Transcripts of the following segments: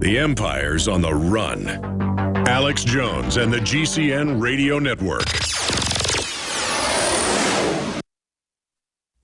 The Empire's on the run. Alex Jones and the GCN Radio Network.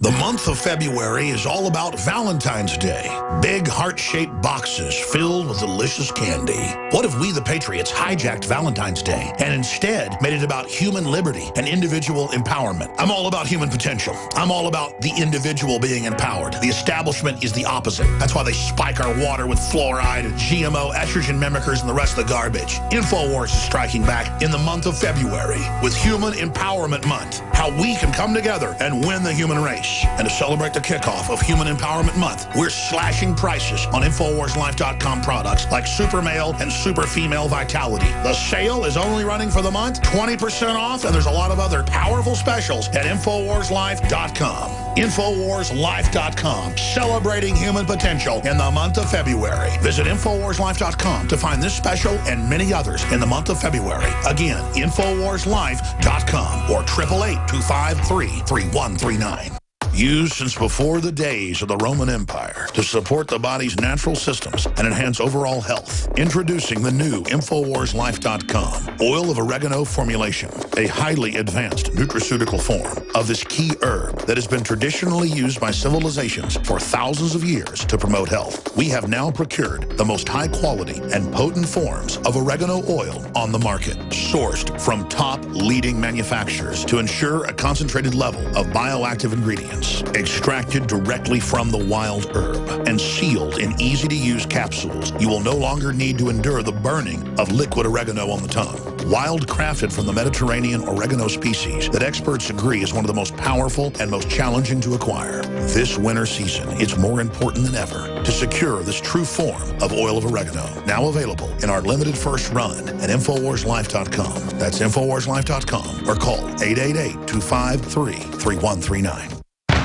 The month of February is all about Valentine's Day. Big heart-shaped boxes filled with delicious candy. What if we, the Patriots, hijacked Valentine's Day and instead made it about human liberty and individual empowerment? I'm all about human potential. I'm all about the individual being empowered. The establishment is the opposite. That's why they spike our water with fluoride and GMO, estrogen mimickers, and the rest of the garbage. InfoWars is striking back in the month of February with Human Empowerment Month. How we can come together and win the human race. And to celebrate the kickoff of Human Empowerment Month, we're slashing prices on InfoWarsLife.com products like Super Male and Super Female Vitality. The sale is only running for the month, 20% off, and there's a lot of other powerful specials at InfoWarsLife.com. InfoWarsLife.com, celebrating human potential in the month of February. Visit InfoWarsLife.com to find this special and many others in the month of February. Again, InfoWarsLife.com or 888-253-3139. Used since before the days of the Roman Empire to support the body's natural systems and enhance overall health. Introducing the new InfoWarsLife.com oil of oregano formulation, a highly advanced nutraceutical form of this key herb that has been traditionally used by civilizations for thousands of years to promote health. We have now procured the most high quality and potent forms of oregano oil on the market, sourced from top leading manufacturers to ensure a concentrated level of bioactive ingredients. Extracted directly from the wild herb and sealed in easy-to-use capsules, you will no longer need to endure the burning of liquid oregano on the tongue. Wild crafted from the Mediterranean oregano species that experts agree is one of the most powerful and most challenging to acquire. This winter season, it's more important than ever to secure this true form of oil of oregano. Now available in our limited first run at InfoWarsLife.com. That's InfoWarsLife.com or call 888-253-3139.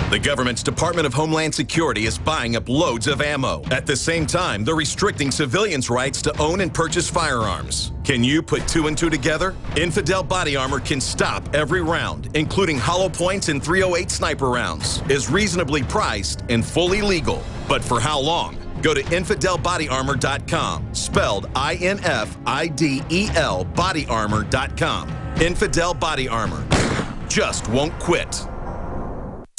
The government's Department of Homeland Security is buying up loads of ammo. At the same time, they're restricting civilians' rights to own and purchase firearms. Can you put two and two together? Infidel Body Armor can stop every round, including hollow points and .308 sniper rounds, is reasonably priced and fully legal. But for how long? Go to InfidelBodyArmor.com, spelled INFIDEL bodyarmor.com. Infidel Body Armor just won't quit.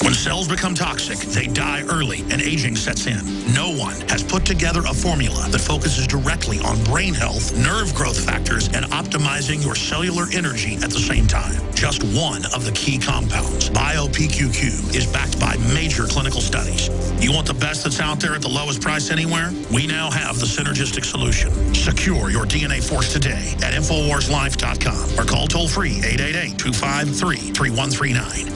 When cells become toxic, they die early and aging sets in. No one has put together a formula that focuses directly on brain health, nerve growth factors, and optimizing your cellular energy at the same time. Just one of the key compounds, BioPQQ, is backed by major clinical studies. You want the best that's out there at the lowest price anywhere? We now have the synergistic solution. Secure your DNA force today at InfoWarsLife.com or call toll-free 888-253-3139.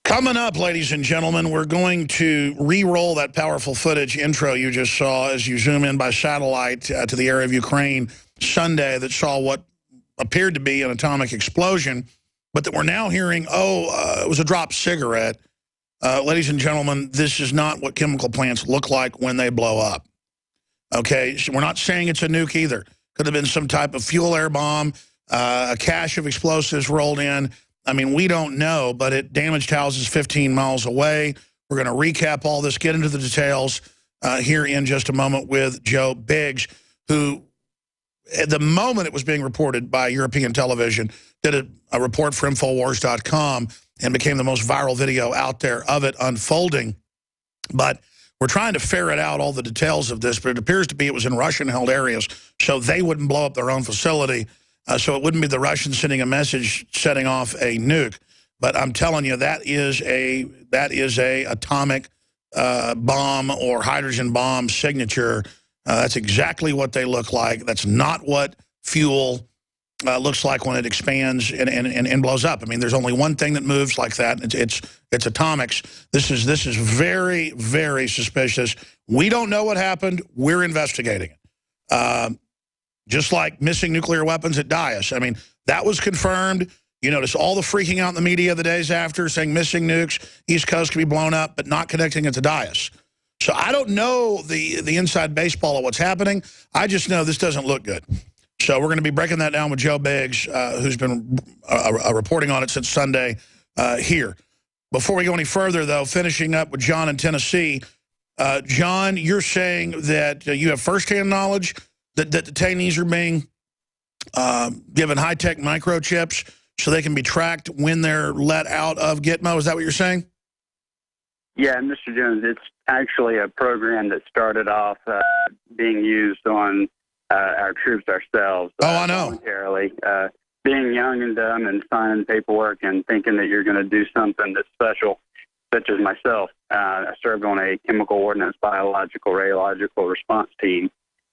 Coming up, ladies and gentlemen, we're going to re-roll that powerful footage intro you just saw as you zoom in by satellite to the area of Ukraine Sunday that saw what appeared to be an atomic explosion, but that we're now hearing, it was a dropped cigarette. Ladies and gentlemen, this is not what chemical plants look like when they blow up. Okay, so we're not saying it's a nuke either. Could have been some type of fuel-air bomb, a cache of explosives rolled in. I mean, we don't know, but it damaged houses 15 miles away. We're going to recap all this, get into the details here in just a moment with Joe Biggs, who, at the moment it was being reported by European television, did a report for Infowars.com and became the most viral video out there of it unfolding. But we're trying to ferret out all the details of this, but it appears to be it was in Russian-held areas, so they wouldn't blow up their own facility. So it wouldn't be the Russians sending a message setting off a nuke, but I'm telling you that is a atomic bomb or hydrogen bomb signature. That's exactly what they look like. That's not what fuel looks like when it expands and blows up. I mean, there's only one thing that moves like that. It's atomics. This is very, very suspicious. We don't know what happened. We're investigating it. Just like missing nuclear weapons at Daesh. I mean, that was confirmed. You notice all the freaking out in the media the days after, saying missing nukes, East Coast could be blown up, but not connecting it to Dias. So I don't know the inside baseball of what's happening. I just know this doesn't look good. So we're going to be breaking that down with Joe Biggs, who's been reporting on it since Sunday here. Before we go any further, though, finishing up with John in Tennessee. John, you're saying that you have firsthand knowledge that the detainees are being given high-tech microchips so they can be tracked when they're let out of Gitmo. Is that what you're saying? Yeah, Mr. Jones, it's actually a program that started off being used on our troops ourselves. Oh, I know. Voluntarily. Being young and dumb and signing paperwork and thinking that you're going to do something that's special, such as myself. I served on a chemical ordnance, biological, radiological response team,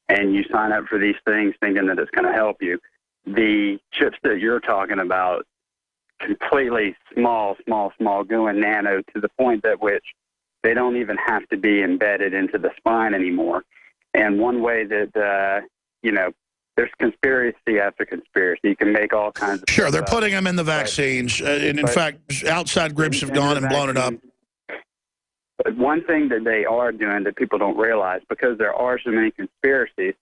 and you sign up for these things thinking that it's going to help you. The chips that you're talking about, completely small, going nano to the point at which they don't even have to be embedded into the spine anymore. And one way that, there's conspiracy after conspiracy. You can make all kinds of... Sure, they're putting them in the vaccines. And in fact, outside groups have gone and blown it up. But one thing that they are doing that people don't realize, because there are so many conspiracies,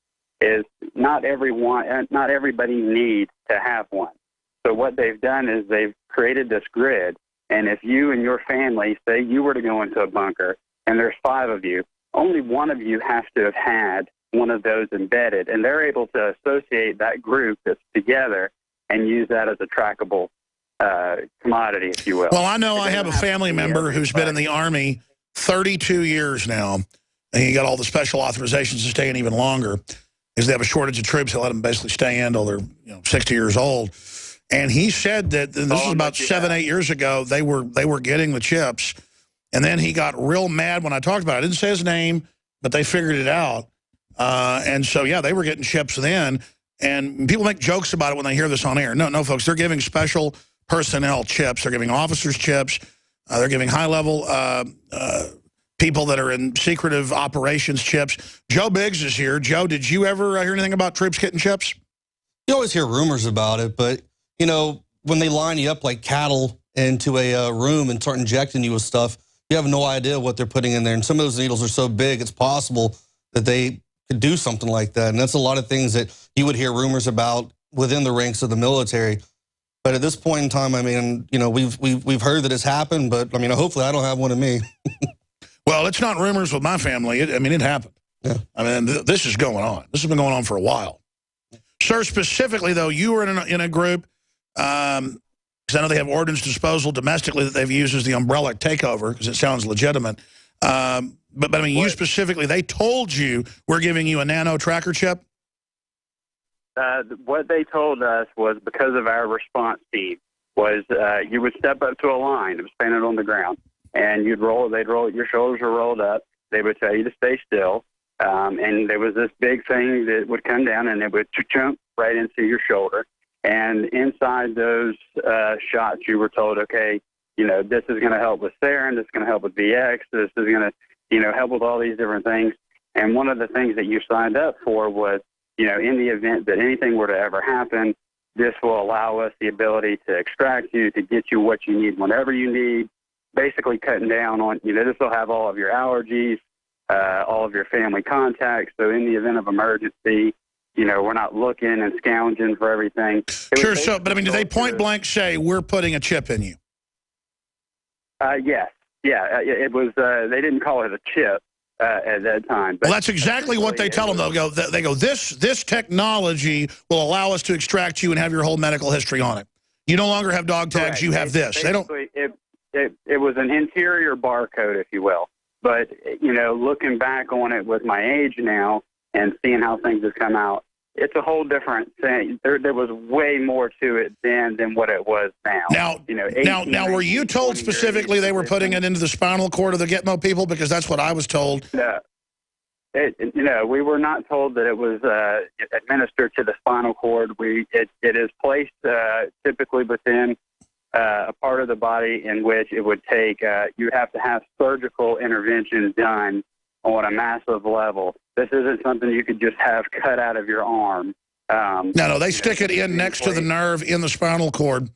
is not everybody needs to have one. So what they've done is they've created this grid, and if you and your family, say you were to go into a bunker, and there's 5 of you, only one of you has to have had one of those embedded, and they're able to associate that group that's together and use that as a trackable commodity, if you will. Well, I know I have a family member who's been in the Army 32 years now, and he got all the special authorizations to stay in even longer because they have a shortage of troops that let them basically stay in until they're 60 years old. And he said that, and this was about 7-8 years ago, they were getting the chips, and then he got real mad when I talked about it. I didn't say his name, but they figured it out. And so, yeah, they were getting chips then. And people make jokes about it when they hear this on air. No, folks, they're giving special personnel chips. They're giving officers chips. They're giving high-level people that are in secretive operations chips. Joe Biggs is here. Joe, did you ever hear anything about troops getting chips? You always hear rumors about it, but, when they line you up like cattle into a room and start injecting you with stuff, you have no idea what they're putting in there. And some of those needles are so big, it's possible that they could do something like that. And that's a lot of things that you would hear rumors about within the ranks of the military. But at this point in time, I mean, we've heard that it's happened, but I mean, hopefully I don't have one of me. Well, it's not rumors with my family. It happened. Yeah. I mean, this is going on. This has been going on for a while. Sir, specifically, though, you were in a group, because I know they have ordnance disposal domestically that they've used as the umbrella takeover, because it sounds legitimate. But I mean, you specifically, they told you we're giving you a nano tracker chip? What they told us was, because of our response team, was you would step up to a line. It was painted on the ground. And they'd roll, your shoulders were rolled up. They would tell you to stay still. And there was this big thing that would come down, and it would jump right into your shoulder. And inside those shots, you were told, okay, this is going to help with sarin, this is going to help with VX, this is going to, help with all these different things. And one of the things that you signed up for was, in the event that anything were to ever happen, this will allow us the ability to extract you, to get you what you need whenever you need, basically cutting down on, this will have all of your allergies, all of your family contacts. So in the event of emergency, we're not looking and scrounging for everything. Sure, so, but I mean, did they point blank say, we're putting a chip in you? Yes. Yeah, it was, they didn't call it a chip at that time. But well, that's exactly what they tell them. They go, this technology will allow us to extract you and have your whole medical history on it. You no longer have dog tags, correct. You have this. They don't. It was an interior barcode, if you will. But, looking back on it with my age now and seeing how things have come out, it's a whole different thing. There was way more to it then than what it was now. Now, were you told specifically they were putting it into the spinal cord of the Gitmo people? Because that's what I was told. No, we were not told that it was administered to the spinal cord. It is placed typically within a part of the body in which it would take, you have to have surgical intervention done on a massive level. This isn't something you could just have cut out of your arm. No, they stick it in next to the nerve in the spinal cord.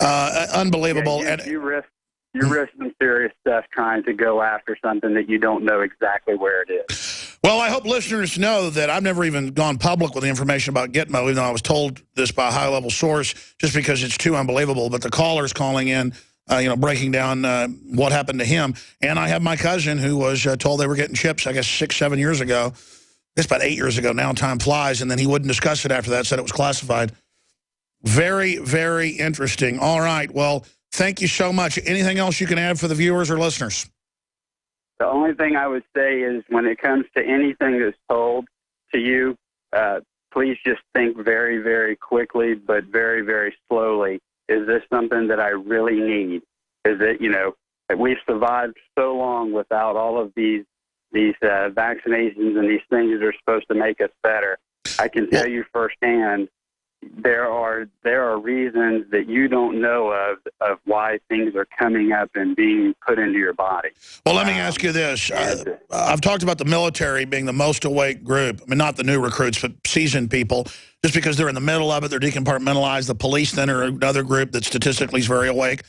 Unbelievable. Yeah, you risk some serious stuff trying to go after something that you don't know exactly where it is. Well, I hope listeners know that I've never even gone public with the information about Gitmo, even though I was told this by a high-level source, just because it's too unbelievable. But the caller's calling in, breaking down what happened to him. And I have my cousin who was told they were getting chips, I guess, 6, 7 years ago. It's about 8 years ago now. Time flies. And then he wouldn't discuss it after that, said it was classified. Very, very interesting. All right. Well, thank you so much. Anything else you can add for the viewers or listeners? The only thing I would say is when it comes to anything that's told to you, please just think very, very quickly, but very, very slowly. Is this something that I really need? Is it, we've survived so long without all of these vaccinations and these things that are supposed to make us better. I can tell you firsthand, there are reasons that you don't know of why things are coming up and being put into your body. Well, let me ask you this. I've talked about the military being the most awake group. I mean, not the new recruits, but seasoned people. Just because they're in the middle of it, they're decompartmentalized. The police then are another group that statistically is very awake.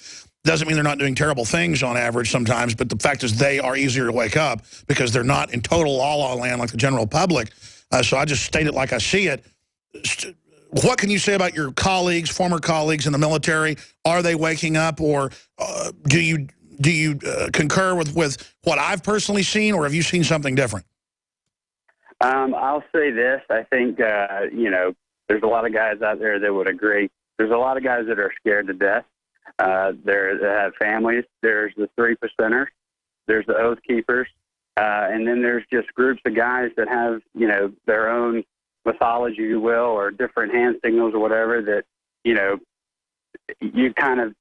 Doesn't mean they're not doing terrible things on average sometimes, but the fact is they are easier to wake up because they're not in total la-la land like the general public. So I just state it like I see it. What can you say about your colleagues, former colleagues in the military? Are they waking up, or do you concur with what I've personally seen, or have you seen something different? I'll say this. I think, there's a lot of guys out there that would agree. There's a lot of guys that are scared to death. That have families. There's the 3%ers. There's the Oath Keepers. And then there's just groups of guys that have, their own mythology, you will, or different hand signals or whatever that, you kind of,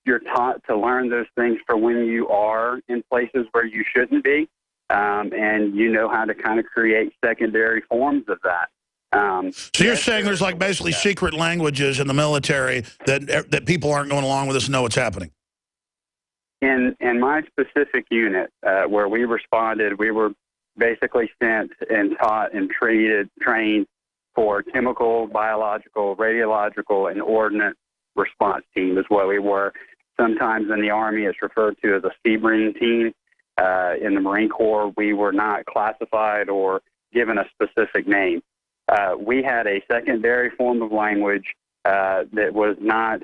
you're taught to learn those things for when you are in places where you shouldn't be. And you know how to kind of create secondary forms of that. So you're saying there's like basically secret languages in the military that people aren't going along with us and know what's happening? In my specific unit, where we responded, we were basically sent and taught and trained for chemical, biological, radiological, and ordnance response team is what we were. Sometimes in the Army, it's referred to as a Seamarine team. In the Marine Corps, we were not classified or given a specific name. We had a secondary form of language that was not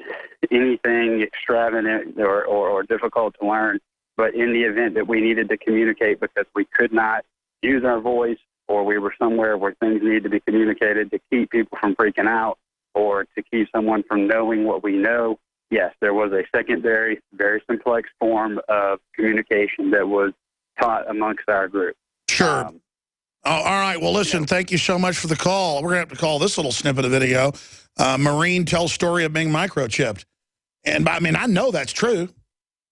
anything extravagant or difficult to learn, but in the event that we needed to communicate because we could not use our voice, or we were somewhere where things needed to be communicated to keep people from freaking out or to keep someone from knowing what we know, yes, there was a secondary, very complex form of communication that was taught amongst our group. Sure. All right. Well, listen, thank you so much for the call. We're going to have to call this little snippet of video. Marine tells story of being microchipped. And I mean, I know that's true. In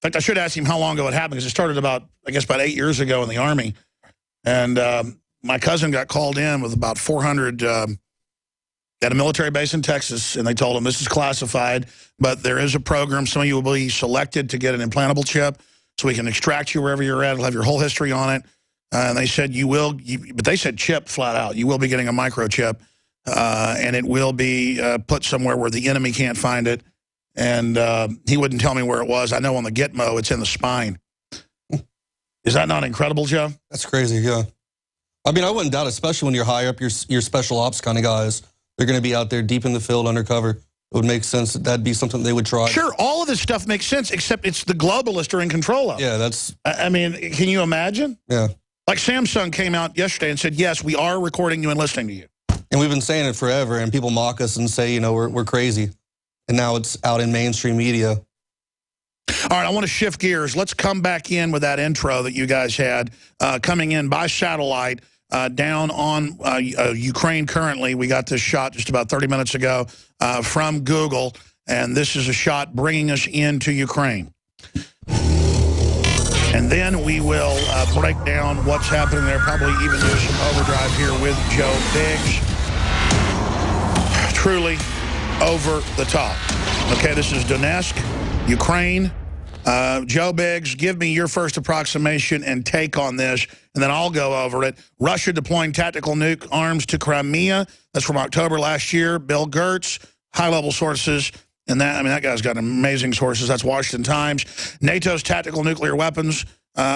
fact, I should ask him how long ago it happened, because it started about 8 years ago in the Army. And my cousin got called in with about 400 at a military base in Texas, and they told him this is classified, but there is a program. Some of you will be selected to get an implantable chip so we can extract you wherever you're at. It'll have your whole history on it. And they said but they said chip flat out. You will be getting a microchip, and it will be put somewhere where the enemy can't find it. And he wouldn't tell me where it was. I know on the Gitmo, it's in the spine. Is that not incredible, Joe? That's crazy, yeah. I mean, I wouldn't doubt it, especially when you're high up, your special ops kind of guys. They're going to be out there deep in the field undercover. It would make sense that that'd be something they would try. Sure, all of this stuff makes sense, except it's the globalists are in control of it. Yeah, that's... I mean, can you imagine? Yeah. Like Samsung came out yesterday and said, yes, we are recording you and listening to you. And we've been saying it forever, and people mock us and say, we're crazy. And now it's out in mainstream media. All right, I want to shift gears. Let's come back in with that intro that you guys had coming in by satellite down on Ukraine currently. We got this shot just about 30 minutes ago from Google, and this is a shot bringing us into Ukraine. And then we will break down what's happening there, probably even do some overdrive here with Joe Biggs. Truly over the top. Okay, this is Donetsk, Ukraine. Joe Biggs, give me your first approximation and take on this, and then I'll go over it. Russia deploying tactical nuke arms to Crimea. That's from October last year. Bill Gertz, high-level sources. And that, I mean, that guy's got amazing sources. That's Washington Times. NATO's tactical nuclear weapons